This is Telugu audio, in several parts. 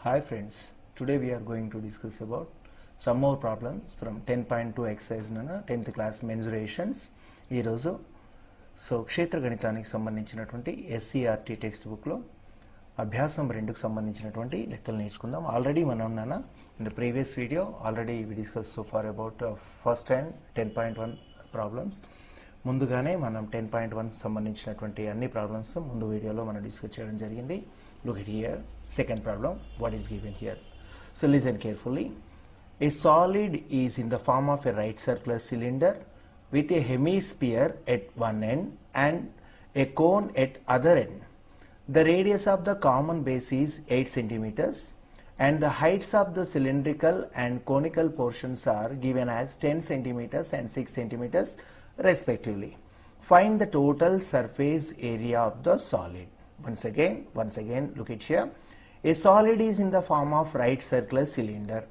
Hi friends, today we are going to discuss about some more problems from 10.2 exercise 10th class mensurations. ఈ రోజు క్షేత్ర గణితానికి సంబంధించినటువంటి SCRT టెక్స్ట్ బుక్ లో అభ్యాసం 2కు సంబంధించినటువంటి లెక్కలు నేర్చుకుందాం. ఆల్రెడీ మనం in the previous video already we discussed so far about first and 10.1 problems. ముందుగానే మనం 10.1 సంబంధించినటువంటి అన్ని ప్రాబ్లమ్స్ ముందు వీడియోలో మనం డిస్కస్ చేయడం జరిగింది. Look at here, second problem, what is given here. So listen carefully. A solid is in the form of a right circular cylinder with a hemisphere at one end and a cone at other end. The radius of the common base is 8 centimeters and the heights of the cylindrical and conical portions are given as 10 centimeters and 6 centimeters respectively. Find the total surface area of the solid. Once again, look at here. A solid is in the form of right circular cylinder.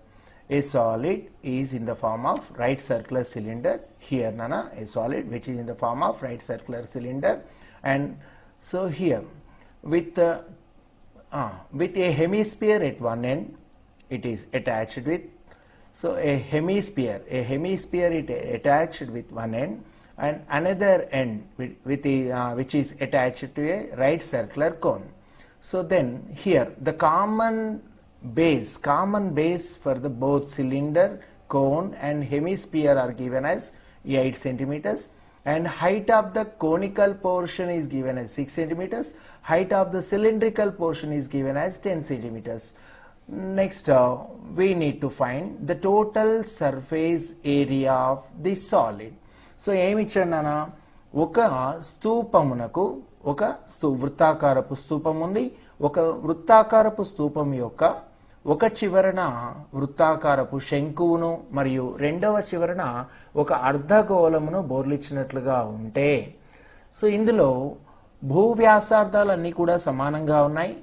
A solid is in the form of right circular cylinder. Here, a solid which is in the form of right circular cylinder. And so here, with a hemisphere at one end, it is attached with. So a hemisphere is attached with one end, and another end which is attached to a right circular cone. So then here the common base for the both cylinder, cone and hemisphere are given as 8 centimeters and height of the conical portion is given as 6 centimeters. Height of the cylindrical portion is given as 10 centimeters. Next we need to find the total surface area of this solid. So ఏమి ఇచ్చాడు ఒక స్తూపమునకు ఒక వృత్తాకారపు స్తూపం ఉంది. ఒక వృత్తాకారపు స్తూపం యొక్క ఒక చివరన వృత్తాకారపు శంకువును మరియు రెండవ చివరన ఒక అర్ధగోళమును బోర్లిచ్చినట్లుగా ఉంటే, సో ఇందులో భూ వ్యాసార్థాలన్నీ కూడా సమానంగా ఉన్నాయి.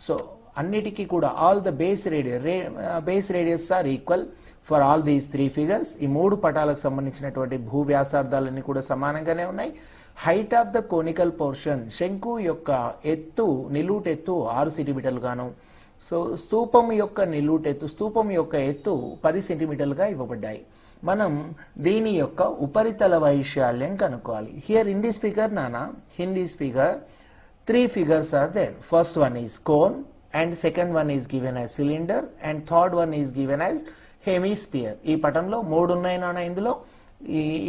సో అన్నిటికీ కూడా all the base radius are equal for all these 3 figures. ఈ 3 పటాలకు సంబంధించినటువంటి భూ వ్యాసార్థాలన్నీ కూడా సమానంగానే ఉన్నాయి. Height of the conical portion, శంకు యొక్క ఎత్తు, నిలువుటెత్తు 6 సెంటీమీటర్లు గాను, సో స్తూపం యొక్క ఎత్తు 10 సెంటీమీటర్లుగా ఇవ్వబడ్డాయి. మనం దీని యొక్క ఉపరితల వైశాల్యం కనుక్కోవాలి. Here in this figure figure 3 figures are there. First one is cone and second one is given as cylinder and third one is given as hemisphere. ఈ పటంలో 3 ఉన్నాయి ఇందులో.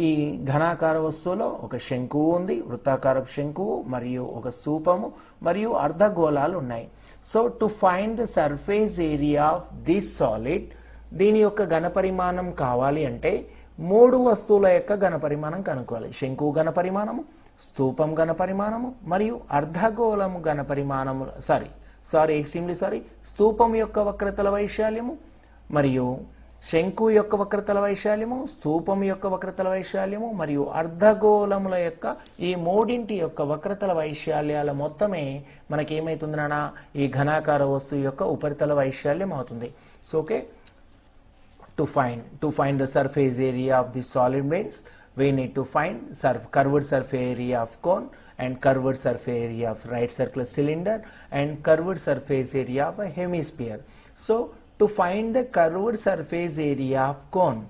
ఈ ఘనాకార వస్తువులో ఒక శంకువు ఉంది, వృత్తాకారపు శంకువు మరియు ఒక స్తూపము మరియు అర్ధగోళాలు ఉన్నాయి. So to find the surface area of this solid, దీని యొక్క ఘనపరిమాణం కావాలి అంటే 3 వస్తువుల యొక్క ఘనపరిమాణం కనుక్కోవాలి. శంకువు ఘనపరిమాణము, స్తూపం ఘనపరిమాణము మరియు అర్ధగోళము ఘనపరిమాణము స్తూపం యొక్క వక్రతల వైశాల్యము మరియు శంకు యొక్క వక్రతల వైశాల్యము, స్తూపం యొక్క వక్రతల వైశాల్యము మరియు అర్ధగోళముల యొక్క ఈ 3 యొక్క వక్రతల వైశాల్యాల మొత్తమే మనకేమైతుందనా ఈ ఘనాకార వస్తువు యొక్క ఉపరితల వైశాల్యం అవుతుంది. So okay, to find the surface area of the solid means we need to find curved surface area of cone and curved surface area of right circular cylinder and curved surface area of a hemisphere. So to find the curved surface area of cone,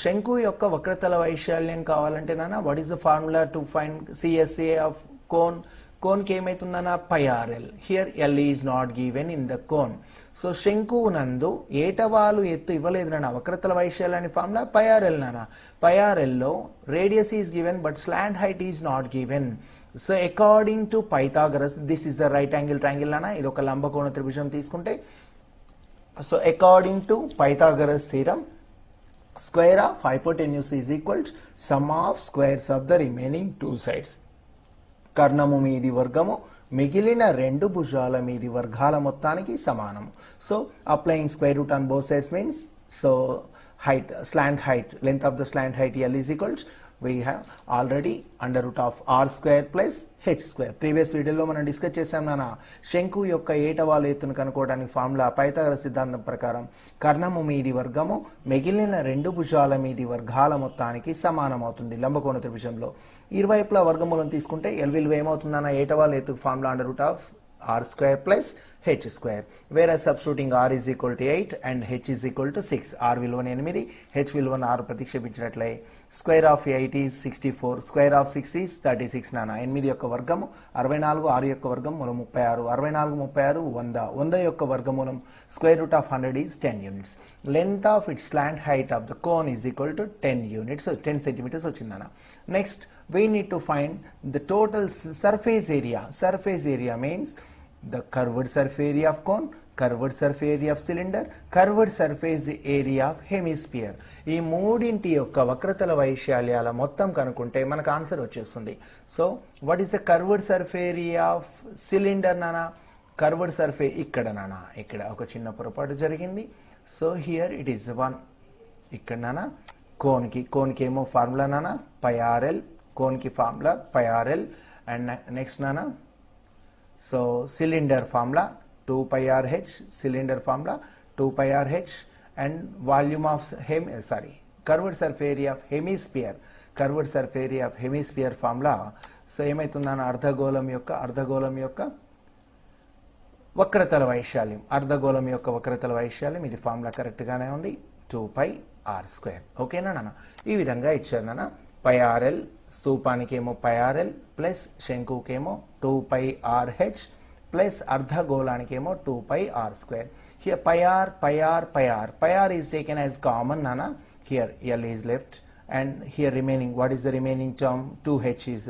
శంకు యొక్క వక్రతల వైశాల్యం కావాలంటే what is the formula to find CSA of cone? Cone కి ఏమైతుందన్నా πRL. Here L is not given in the cone. So శంకువు నందు ఏటవాలు ఎత్తు ఇవ్వలేదు వక్రతల వైశాల్యాన్ని ఫార్ములా πRL πRL లో radius is given but slant height is not given. So according to Pythagoras, this is the right angle triangle ఇది ఒక లంబకోణ త్రిభుజం తీసుకుంటే, so according to Pythagoras theorem, square of hypotenuse is equals some of squares of the remaining 2 sides. కర్ణము మీది వర్గము మిగిలిన 2 భుజాల మీది వర్గాల మొత్తానికి సమానము. So applying square root on both sides means, so slant height, length of the slant height L is equals, we have already under root of r square plus h square. Previous వీడియోలో మనం డిస్కస్ చేసాం శంకు యొక్క ఏటవాల ఎత్తును కనుక్కోవడానికి ఫార్ములా పైథాగరస్ సిద్ధాంతం ప్రకారం కర్ణము మీది వర్గము మిగిలిన 2 భుజాల మీది వర్గాల మొత్తానికి సమానం అవుతుంది లంబకోణ త్రిభుజంలో. ఇరువైపులా వర్గమూలం తీసుకుంటే L విలువ ఏమవుతుందన్న ఏటవాల ఎత్తుకు formula under root of r square plus h square. Whereas substituting r is equal to 8 and h is equal to 6. r విలువను 8, h విలువను 6 ప్రతిక్షేపించినట్లే square of 8 is 64, square of 6 is 36 నానా. 8 యొక్క వర్గము 64, 6 యొక్క వర్గమూలం 36, 64, 36, 100. 100 యొక్క వర్గమూలం square root of 100 is 10 units. Length of its slant height of the cone is equal to 10 units, so 10 centimeters వచ్చింది నానా. Next, we need to find the total surface area. Surface area means the curved surface area of cone, curved surface area of cylinder, curved surface area of hemisphere. ఈ మూడింటి యొక్క వక్రతల వైశాల్యాల మొత్తం కనుక్కుంటే మనకు ఆన్సర్ వచ్చేస్తుంది. So what is the curved surface area of cylinder నానా? కర్వ్డ్ సర్ఫేస్ ఇక్కడ నానా, ఇక్కడ ఒక చిన్న పొరపాటు జరిగింది. So here it is 1. ఇక్కడ నానా కోన్కి ఏమో ఫార్ములా నానా పై ఆర్ఎల్, కోన్కి formula pi RL. And next నానా, so cylinder formula 2 pi RH, cylinder formula 2 pi RH, and volume of curved surface area of hemisphere, curved surface area of hemisphere formula. So ఏమైతుందన్న అర్ధగోళం యొక్క వక్రతల వైశాల్యం, అర్ధగోళం యొక్క వక్రతల వైశాల్యం, ఇది ఫార్ములా కరెక్ట్ గానే ఉంది, 2 pi r square. ఓకేనా నాన్న? ఈ విధంగా ఇచ్చారు నాన్న. పై RL స్తూపానికేమో pi RL plus శంకుకేమో 2 pi RH plus ardhagolanikemo 2 pi r square. Here pi r is taken as common nana. Here L is left and here remaining, what is the remaining term? 2h is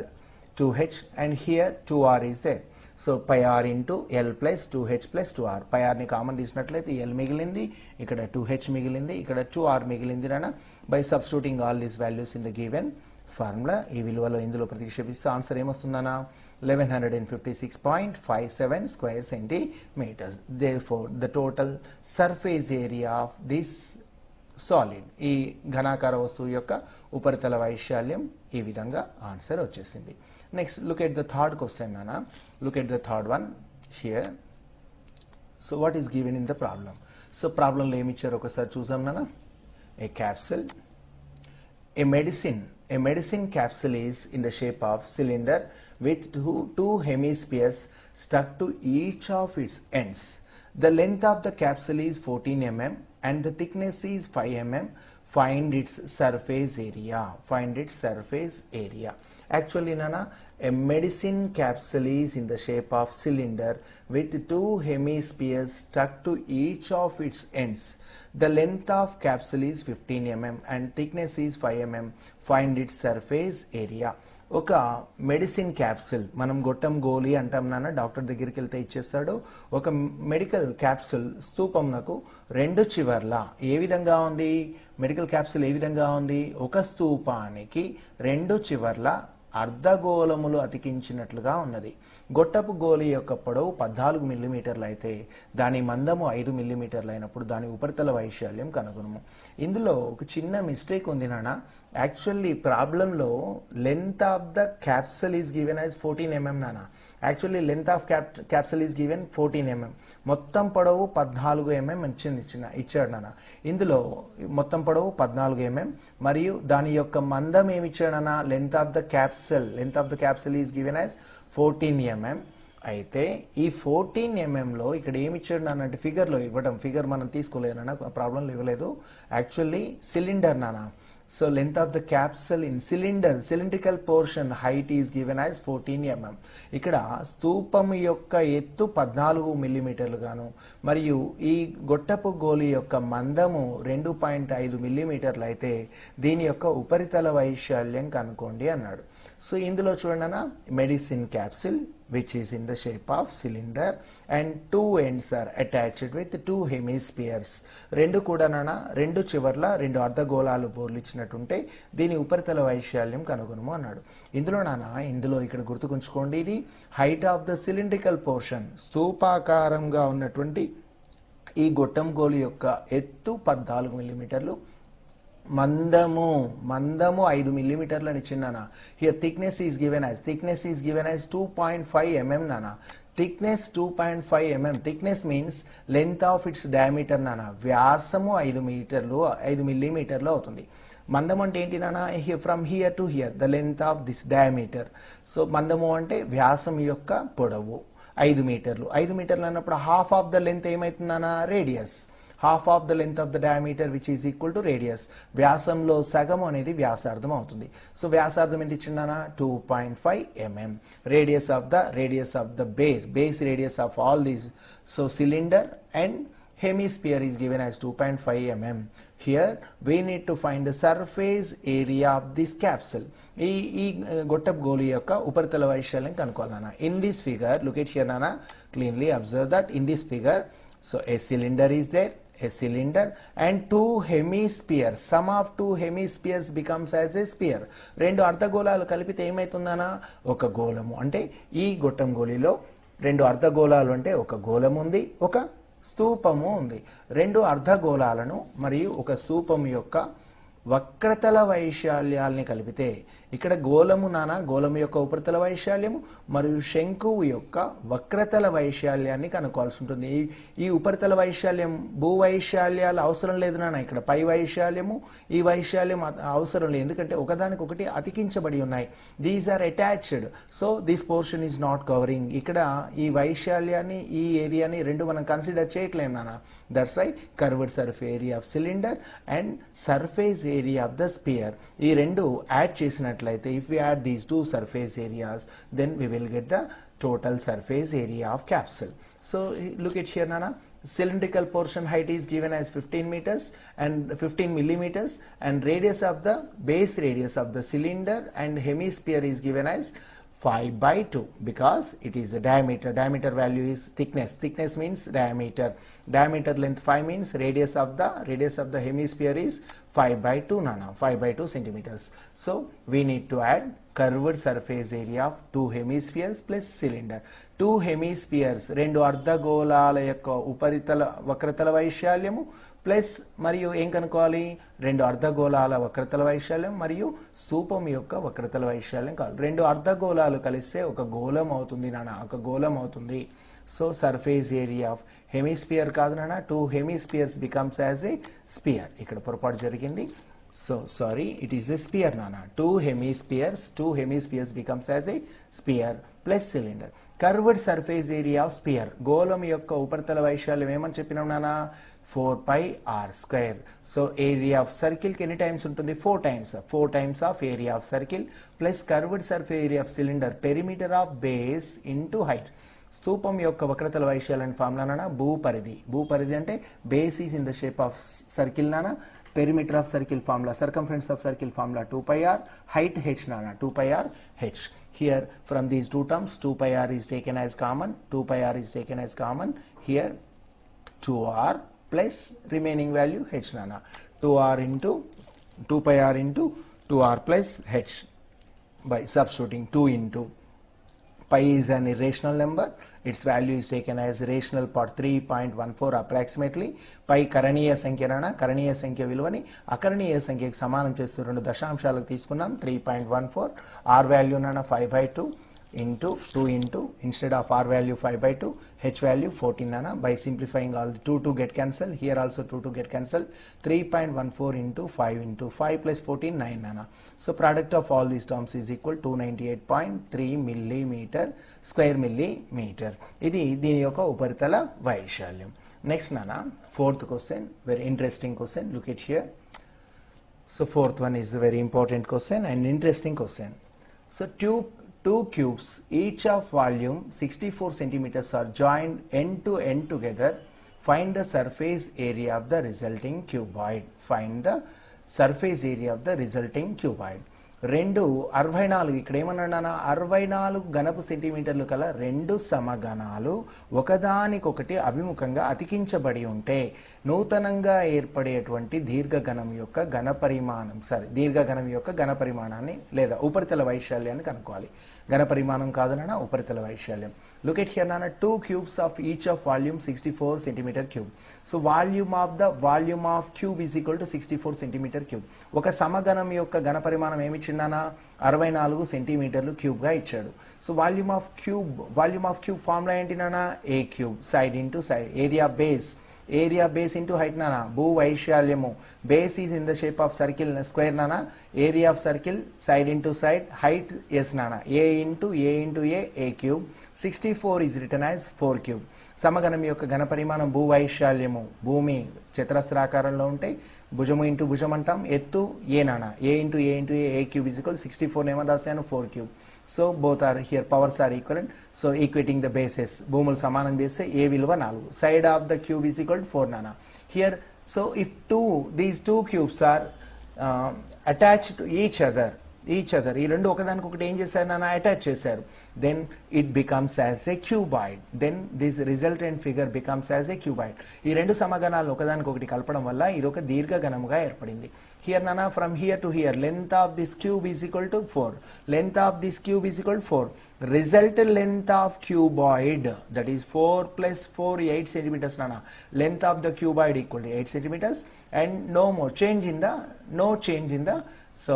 2h and here 2r is there. So pi r into L plus 2h plus 2r. Pi r ni common తీసుకున్నట్లయితే L మిగిలింది, ఇక్కడ 2h మిగిలింది, ఇక్కడ 2r మిగిలింది నాన్న. By substituting all these values in the given formula ఈ విలువలో ఇందులో ప్రతిక్షేపిస్తే answer ఏమొస్తుందన్నా? 1156.57 square centimeters. Therefore, the total surface area of this solid, ఈ ఘనాకార వస్తువు యొక్క ఉపరితల వైశాల్యం ఈ విధంగా ఆన్సర్ వచ్చేసింది. Next look at the third question నానా. Look at the third one here. So what is given in the problem? So ప్రాబ్లంలో ఏమి ఇచ్చారు ఒకసారి చూసాం నానా. A capsule, A medicine capsule is in the shape of cylinder with two hemispheres stuck to each of its ends. The length of the capsule is 14 mm and the thickness is 5 mm. Find its surface area. Find its surface area. Actually, Nana, a medicine capsule is in the shape of cylinder with two hemispheres stuck to each of its ends. The length of capsule is 15 mm and thickness is 5 mm. Find its surface area. ఒక మెడిసిన్ క్యాప్సూల్, మనం గొట్టం గోళీ అంటాం నాన్న, డాక్టర్ దగ్గరికి వెళ్తే ఇచ్చేస్తాడు. ఒక మెడికల్ క్యాప్సూల్ స్తూపంనకు రెండు చివర్ల ఏ విధంగా ఉంది? మెడికల్ క్యాప్సూల్ ఏ విధంగా ఉంది? ఒక స్తూపానికి రెండు చివర్ల అర్ధగోళములు అతికించినట్లుగా ఉన్నది. గొట్టపు గోళీ యొక్క పొడవు 14 మిల్లీమీటర్లు అయితే దాని మందము 5 మిల్లీమీటర్లు అయినప్పుడు దాని ఉపరితల వైశాల్యం కనుగొనము. ఇందులో ఒక చిన్న మిస్టేక్ ఉంది నాన్న. యాక్చువల్లీ ప్రాబ్లంలో length of the capsule is given as 14 mm నాన్న. Actually length of capsule is given 14 mm. మొత్తం పొడవు 14 mm ఇచ్చాడు నాన్న. ఇందులో మొత్తం పొడవు 14 mm మరియు దాని యొక్క మందం ఏమి ఇచ్చాడు నాన్న? Length of the capsule is given as 14 mm. అయితే ఈ 14 mm లో ఇక్కడ ఏమి ఇచ్చాడు నాన్న అంటే ఫిగర్లో ఇవ్వడం, ఫిగర్ మనం తీసుకోలేదు నాన్న, ప్రాబ్లంలో ఇవ్వలేదు. యాక్చువల్లీ సిలిండర్ నాన్న. So length of the capsule in cylindrical portion height is given as 14 mm. ఇక్కడ స్తూపం యొక్క ఎత్తు 14 మిల్లీమీటర్లు గాను మరియు ఈ గొట్టపు గోళీ యొక్క మందము 2.5 మిల్లీమీటర్లు అయితే దీని యొక్క ఉపరితల వైశాల్యం కనుక్కోండి అన్నాడు. సో ఇందులో చూడండి, medicine capsule which is in the shape of cylinder and two ends are attached with two hemispheres. రెండు కూడా నాన్న, రెండు చివర్ల రెండు అర్ధగోళాలు బోర్లిచ్చినట్టుంటే దీని ఉపరితల వైశాల్యం కనుగొనము అన్నాడు. ఇందులో ఇక్కడ గుర్తుకుంచుకోండి, ఇది height of the cylindrical portion, స్తూపాకారంగా ఉన్నటువంటి ఈ గొట్టం గోళీ యొక్క ఎత్తు 14 మిల్లీమీటర్లు, మందము 5 మిల్లీమీటర్లు అని ఇచ్చిందనా. Here thickness is given as 2.5 mm నానా. Thickness 2.5 mm. Thickness means length of its diameter నానా. వ్యాసము 5 మిల్లీమీటర్లు అవుతుంది. మందము అంటే ఏంటి నానా? From here to here the length of this diameter. So మందము అంటే వ్యాసం యొక్క పొడవు. 5 మీటర్లు. 5 మీటర్లు అన్నప్పుడు హాఫ్ ఆఫ్ ద లెంత్ ఏమైతుందన్నా radius. Half of the length of the diameter which is equal to radius. వ్యాసంలో సగం అనేది వ్యాసార్థం అవుతుంది. సో వ్యాసార్థం ఎంత ఇచ్చిందన్నా 2.5 mm. Radius of the base radius of all these. So cylinder and hemisphere is given as 2.5 mm. Here we need to find the surface area of this capsule. ఈ గొట్టపు గోళీ యొక్క ఉపరితల వైశాల్యం కనుక్కోవాలన్నా. In this figure, look at here nana, cleanly observe that in this figure, so a cylinder is there, a cylinder and two hemispheres. Sum of two hemispheres becomes as a sphere. రెండు అర్ధగోళాలు కలిపితే ఏమైతుందన్నా ఒక గోళము. అంటే ఈ గొట్టం గోళీలో రెండు అర్ధగోళాలు అంటే ఒక గోళం ఉంది, ఒక స్తూపము ఉంది. రెండు అర్ధగోళాలను మరియు ఒక స్తూపం యొక్క వక్రతల వైశాల్యాల్ని కలిపితే ఇక్కడ గోళము గోళము యొక్క ఉపరితల వైశాల్యము మరియు శంకువు యొక్క వక్రతల వైశాల్యాన్ని కనుక్కోవాల్సి ఉంటుంది. ఈ ఉపరితల వైశాల్యం భూ వైశాల్యాలు అవసరం లేదు ఇక్కడ పై వైశాల్యము ఈ వైశాల్యం అవసరం లేదు, ఎందుకంటే ఒకదానికొకటి అతికించబడి ఉన్నాయి. These are attached, so this portion is not covering. ఇక్కడ ఈ వైశాల్యాన్ని ఈ ఏరియాని రెండు మనం కన్సిడర్ చేయట్లేదు that's why curved surface area of cylinder and surface area of the sphere ఈ రెండు యాడ్ చేసినట్లయితే, if we add these two surface areas, then we will get the total surface area of capsule. So look at here nana, cylindrical portion height is given as 15 meters and 15 millimeters, and radius of the base radius of the cylinder and hemisphere is given as 5/2 because it is the diameter. Diameter value is thickness. Thickness means diameter. Diameter length 5 means radius of the hemisphere is 5/2 5/2 centimeters. So we need to add curved surface area of two hemispheres plus cylinder. Two hemispheres రెండు అర్ధగోళాల యొక్క ఉపరితల వక్రతల వైశాల్యము ప్లస్ మరియు ఏం కనుక్కోవాలి, రెండు అర్ధగోళాల వక్రతల వైశాల్యం మరియు స్తూపం యొక్క వక్రతల వైశాల్యం కావాలి. రెండు అర్ధగోళాలు కలిస్తే ఒక గోళం అవుతుంది ఒక గోళం అవుతుంది. So surface area of hemisphere కాదు two hemispheres becomes as a sphere. ఇక్కడ పొరపాటు జరిగింది. So sorry, it is a sphere two hemispheres becomes as a sphere plus cylinder. Curved surface area of sphere గోళం యొక్క ఉపరితల వైశాల్యం ఏమని చెప్పినాం 4πr². So area of circle కి ఎన్ని టైమ్స్ ఉంటుంది, 4 times of area of circle plus curved surface area of cylinder perimeter of base into height. స్తూపం యొక్క వక్రతల వైశాల్యం ఫార్ములా భూపరిధి అంటే base is in the shape of circle perimeter of circle formula, circumference of circle formula 2πr, height h 2πr h. Here from these two terms 2πr is taken as common. Here 2r plus remaining value h 2r into 2πr into 2r plus h by substituting 2 into pi is an irrational number, its value is taken as rational part 3.14 approximately. pi కరణీయ సంఖ్య విలువని అకరణీయ సంఖ్యకి సమానం చేస్తూ రెండు దశాంశాలకు తీసుకున్నాం. 3.14 r value 5/2 into 2 into instead of r value 5/2 h value 14 by simplifying all the 2 get cancelled, here also 2 get cancelled. 3.14 into 5 plus 14 9 so product of all these terms is equal to 298.3 millimeter square millimeter. ఇది దీని యొక్క ఉపరితల వైశాల్యం. Next fourth question, very interesting question. Look at here. So fourth one is a very important question and interesting question. So two cubes each of volume 64 centimeters are joined end to end together. Find the surface area of the resulting cuboid. రెండు 64 ఇక్కడ ఏమన్నా 64 ఘనపు సెంటీమీటర్లు కల రెండు సమగణాలు ఒకదానికొకటి అభిముఖంగా అతికించబడి ఉంటే నూతనంగా ఏర్పడేటువంటి దీర్ఘఘనం యొక్క ఘన పరిమాణాన్ని లేదా ఉపరితల వైశాల్యాన్ని కనుక్కోవాలి. ఘన పరిమాణం కాదు ఉపరితల వైశాల్యం. Look at here two cubes of each of volume 64 centimeter cube. So volume of cube is equal to 64 centimeter cube. ఒక సమగణం యొక్క ఘన పరిమాణం ఏమి ఇచ్చిందనా 64 సెంటీమీటర్లు క్యూబ్ గా ఇచ్చాడు. So volume of cube formula ఏంటి a cube side into side, area area base into height నానా. భూ వైశాల్యము, base is in the shape of circle square నానా, area of circle side into side, height is నానా, a into a cube. 64 is return as 4 cube. సమగణం యొక్క ఘన పరిమాణం భూ వైశాల్యము, భూమి చతురస్రాకారంలో ఉంటే భుజము ఇంటూ భుజం అంటాం, ఎత్తు ఏ నానా, a into a cube is equal 64 ఏమని రాశాను 4 cube. So both are here, powers are equivalent. So equating the bases, భూములు సమానం చేస్తే ఏ విలువ 4, side of the cube is equal 4 నానా. Here so if these two cubes are attached to each other, ఈ రెండు ఒకదానికొకటి ఏం చేశారు నాన్న, అటాచ్ చేశారు, then it becomes as a cuboid. Then this resultant figure becomes as a cuboid. ఈ రెండు సమగణాలు ఒకదానికొకటి కలపడం వల్ల ఇది ఒక దీర్ఘగణముగా ఏర్పడింది. హియర్ నానా, from here to here length of this cube is equal to 4. Length of this cube is equal to 4. Resultant length of cuboid, that is 4 plus 4 8 centimeters nana. Length of the cuboid equal to 8 centimeters, and no change in the so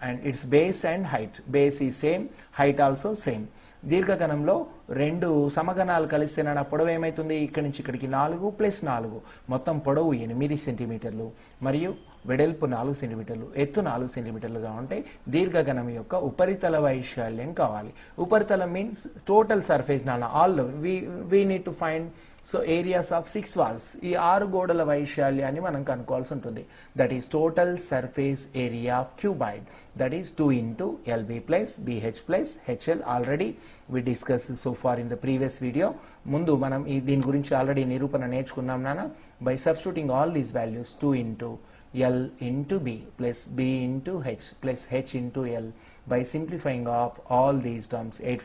and its base and height. Base is same, height also same. దీర్ఘగణంలో రెండు సమగణాలు కలిస్తే నా పొడవు ఏమైతుంది, ఇక్కడి నుంచి ఇక్కడికి 4 ప్లస్ 4, మొత్తం పొడవు 8 సెంటీమీటర్లు మరియు వెడల్పు 4 సెంటీమీటర్లు, ఎత్తు 4 సెంటీమీటర్లుగా ఉంటే దీర్ఘగణం యొక్క ఉపరితల వైశాల్యం కావాలి. ఉపరితలం మీన్స్ టోటల్ సర్ఫేస్ నాన్న, all we need to find so areas of 6 walls. ఈ 6 గోడల వైశాల్యాన్ని మనం కనుక్కోవాల్సి ఉంటుంది. That is total surface area of cuboid, that is 2 into LB plus BH plus HL. Already we discuss so far in the previous video. ముందు మనం దీని గురించి ఆల్రెడీ నిరూపణ నేర్చుకున్నాం నాన్న. By substituting all these values 2 into L into B plus B into H plus H into L, by simplifying of all these terms, 8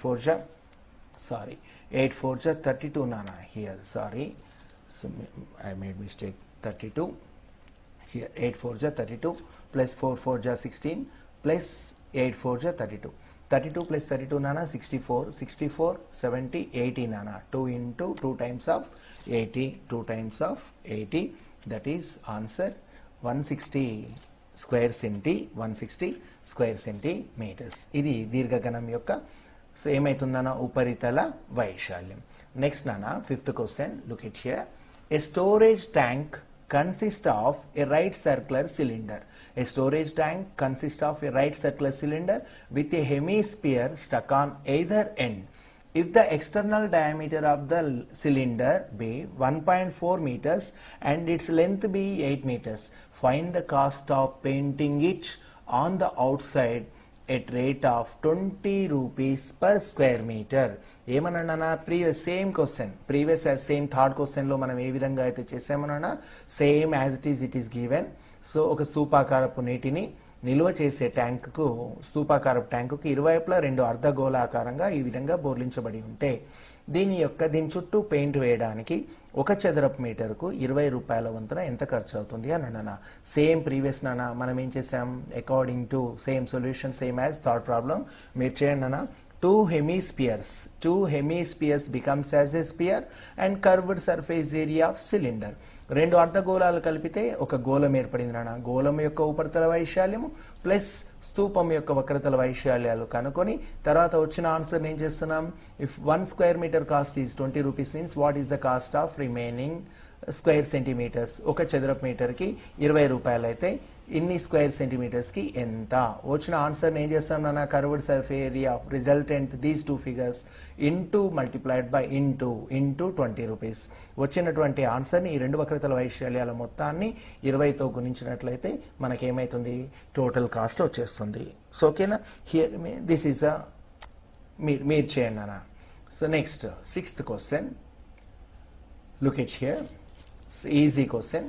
4 ja 32 nana here, sorry, so I made mistake, 32 here, 8 4 ja 32 plus 4 4 ja 16 plus 8 4 ja 32. 32 plus 32 nana 64 70 80 nana. 2 into 2 times of 80, 2 times of 80, that is answer 160 square centimeters. ఇది దీర్ఘగణం యొక్క సో ఏమైతుందన్న ఉపరితల వైశాల్యం. నెక్స్ట్ నాన్న, 5th question, look it here. A storage tank consists of a right circular cylinder. A storage tank consists of a right circular cylinder with a hemisphere stuck on either end. If the external diameter of the cylinder be 1.4 meters and its length be 8 meters, find the cost of painting it on the outside at rate of 20 rupees per square meter. ఏమన్నా previous same question, previous same third question లో మనం ఏ విధంగా అయితే చేసామన్నా same as it is given. So ఒక స్తూపాకారపు నీటిని నిల్వ చేసే ట్యాంకుకు, స్తూపాకారపు ట్యాంకుకి ఇరువైపులా 2 అర్ధగోళాకారంగా ఈ విధంగా బోర్లించబడి ఉంటే దీని చుట్టూ పెయింట్ వేయడానికి 1 చదరపు మీటర్కు 20 రూపాయల వంతున ఎంత ఖర్చు అవుతుంది అని అన్నా. సేమ్ ప్రీవియస్ నాన్న మనం ఏం చేసాం, according to same solution, same as third problem. మీరు చేయండి అన్న. Two hemispheres becomes as a sphere and curved surface area of cylinder. 2 అర్ధగోళాలు కలిపితే ఒక గోళం ఏర్పడింది నాన్న. గోళం యొక్క ఉపరితల వైశాల్యము ప్లస్ స్తూపం యొక్క వక్రతల వైశాల్యాలు కనుకొని తర్వాత వచ్చిన ఆన్సర్ ఏం చేస్తున్నాం, if 1 square meter cost is 20 rupees means what is the cost of remaining square centimetres. 1 చదరపు మీటర్కి 20 రూపాయలు అయితే ఇన్ని స్క్వేర్ సెంటీమీటర్స్ కి ఎంత వచ్చిన ఆన్సర్ ఏం చేస్తాం నాన్న, curved surface area of resultant these 2 figures into multiplied by into 20 rupees. వచ్చినటువంటి ఆన్సర్ ని ఈ 2 వక్రతల వైశాల్యాల మొత్తాన్ని 20తో గుణించినట్లయితే మనకేమైతుంది, టోటల్ కాస్ట్ వచ్చేస్తుంది. సో ఓకేనా, హియర్ దిస్ ఈస్ మీరు చేయండి అన్న. So next 6th question, look it here, easy question.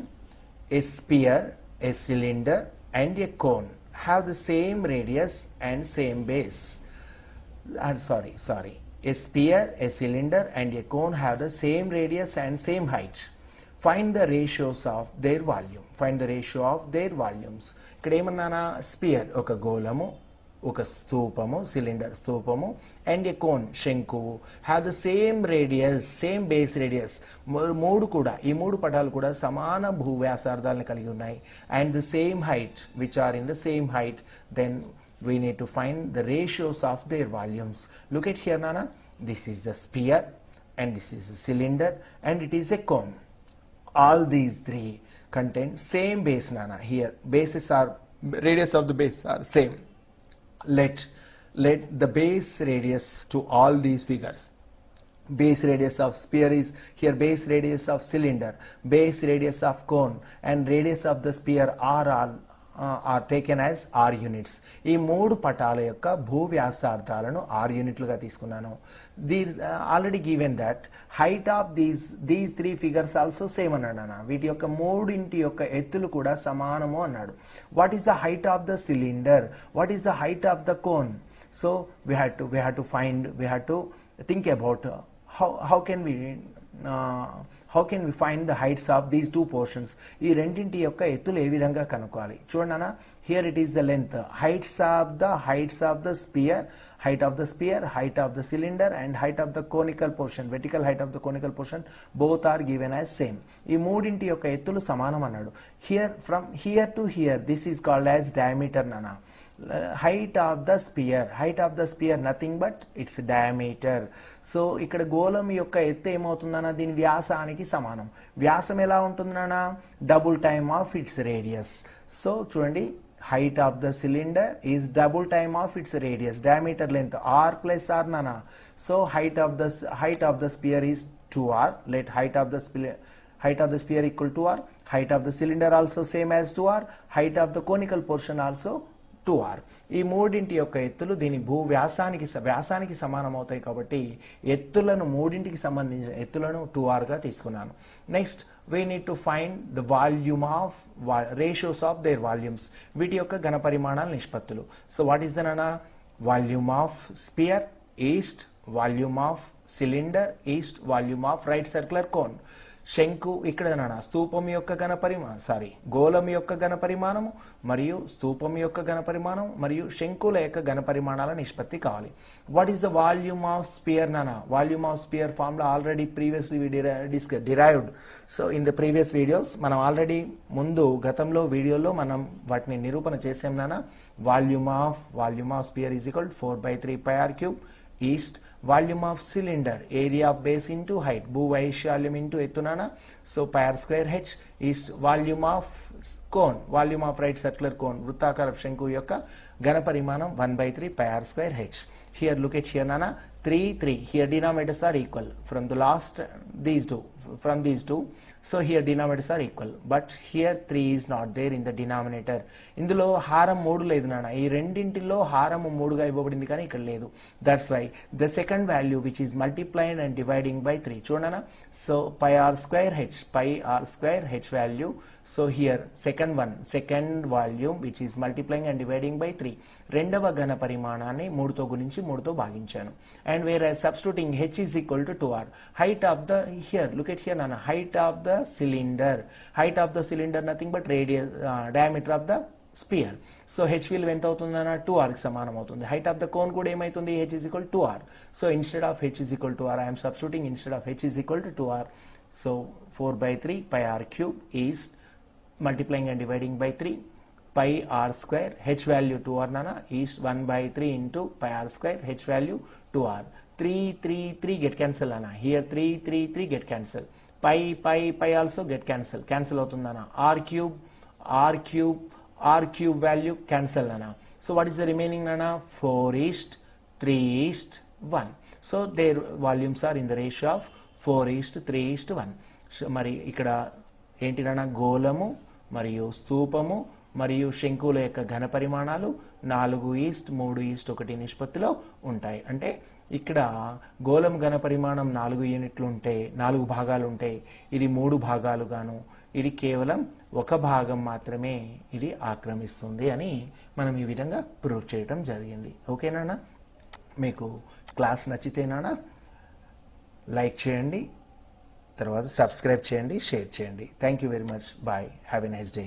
A spear, a cylinder and a cone have the same radius and same base. Sorry. A sphere, a cylinder and a cone have the same radius and same height. Find the ratios of their volume. Find the ratio of their volumes. ఇక్కడ ఏమన్నానా, స్పియర్ ఒక గోళము, ఒక స్తూపము, సిలిండర్ స్తూపము, అండ్ ఏ కోన్ శంకువు, have the same radius, same base radius. ఈ మూడు పటాలు కూడా సమాన భూవ్యాసార్థాలను కలిగి ఉన్నాయి. And the same height, which are in the same height. Then we need to find the ratios of their volumes. Look at here nana, this is a sphere and this is a cylinder and it is a cone. all these three contain same base, Nana. Here bases are, radius of the base are same. Let the base radius to all these figures, base radius of sphere is here, base radius of cylinder, base radius of cone and radius of the sphere are taken as R units. ఈ మూడు పటాల యొక్క భూ వ్యాసార్థాలను R యూనిట్లుగా తీసుకున్నాను. These already given that height of these three figures also same అన్నాడు. వీటి యొక్క మూడింటి యొక్క ఎత్తులు కూడా సమానము అన్నాడు. What is the height of the cylinder? What is the height of the cone? So we had to think about how can we find the heights of these two portions? ఈ రెండింటి యొక్క ఎత్తులు ఏ విధంగా కనుక్కోవాలి చూడండి అన్న. Here it is the length, heights of the sphere, height of the sphere, height of the cylinder and height of the conical portion, vertical height of the conical portion, both are given as same. ఈ మూడింటి యొక్క ఎత్తులు సమానం అన్నాడు. Here from here to here, this is called as diameter nana. Height of the sphere nothing but its diameter. So ఇక్కడ గోళం యొక్క ఎత్తు ఏమవుతుందన్న, దీని వ్యాసానికి సమానం. వ్యాసం ఎలా ఉంటుందన్న, double time of it's radius. So చూడండి, height of the cylinder is double time of its radius, diameter length r plus r nana. So height of the sphere is 2r. Let height of the sphere equal to r, height of the cylinder also same as 2r, height of the conical portion also 2r. ఈ మూడింటి యొక్క ఎత్తులు దీని భూ వ్యాసానికి సమానం అవుతాయి కాబట్టి ఎత్తులను మూడింటికి సంబంధించిన ఎత్తులను 2r గా తీసుకున్నాను. Next we need to find the volume of ratios of their volumes, వీటి యొక్క ఘన పరిమాణాల నిష్పత్తులు. సో వాట్ ఈస్ ద ననా, volume of sphere is to, volume of cylinder is to, volume of right circular cone. శంకు ఇక్కడ నానా స్తూపం యొక్క ఘన పరిమాణం, గోళం యొక్క ఘన పరిమాణము మరియు స్తూపం యొక్క ఘన పరిమాణం మరియు శంకుల యొక్క ఘన పరిమాణాల నిష్పత్తి కావాలి. What is the volume of sphere నానా? Volume of sphere formula already previously derived. So in the previous videos మనం ఆల్రెడీ గతంలో వీడియోలో మనం వాటిని నిరూపణ చేసాం నానా. Volume of sphere is equal 4/3 πr³ is to. Volume of cylinder, area of base into height, భూవైశాల్యం into ఎత్తునానా. So πr² h is volume of cone, volume of right circular cone, వృత్తాకార శంకు యొక్క ఘన పరిమాణం 1/3 πr² h. Here look at here nana, 3. Here denominators are equal from the last these two. So here denominators are equal, but here 3 is not there in the denominator. ఇందులో హారం 3 లేదు నాన్న. ఈ రెండింటిలో హారం 3గా ఇవ్వబడింది కానీ ఇక్కడ లేదు. That's why the second value which is multiplying and dividing by 3 చూడనా. So πr² h value. So here second volume which is multiplying and dividing by 3, రెండవ ఘన పరిమాణాన్ని 3తో గుణించి 3తో భాగించాను. And whereas substituting h is equal to 2r, height of the, here look at here nana, height of the cylinder nothing but radius, diameter of the sphere. So h విలువ ఎంత అవుతుందన్న, 2r కి సమానం అవుతుంది. height of the cone కూడా ఏమైతుంది, h is equal to 2r. So instead of h is equal to r, I am substituting instead of h is equal to 2r. So 4/3 πr³ is multiplying and dividing by 3, πr², h value 2r nana is 1/3 into πr² h value 2r. 3 get cancel nana. Here 3 get cancel. Pi also get cancel అవుతుందన్న. r³ value cancel nana. So what is the remaining nana? 4:3:1. So their volumes are in the ratio of 4:3:1. So మరి ఇక్కడ ఏంటి నాన్న, గోళము మరియు స్తూపము మరియు శంకుల యొక్క ఘన పరిమాణాలు 4:3:1 నిష్పత్తిలో ఉంటాయి. అంటే ఇక్కడ గోళం ఘన పరిమాణం 4 యూనిట్లు ఉంటే 4 భాగాలు ఉంటాయి. ఇది 3 భాగాలు గాను, ఇది కేవలం 1 భాగం మాత్రమే ఇది ఆక్రమిస్తుంది అని మనం ఈ విధంగా ప్రూవ్ చేయడం జరిగింది. ఓకేనా? మీకు క్లాస్ నచ్చితేనా లైక్ చేయండి, తర్వాత సబ్స్క్రైబ్ చేయండి, షేర్ చేయండి. Thank you very much. Bye. Have a nice day.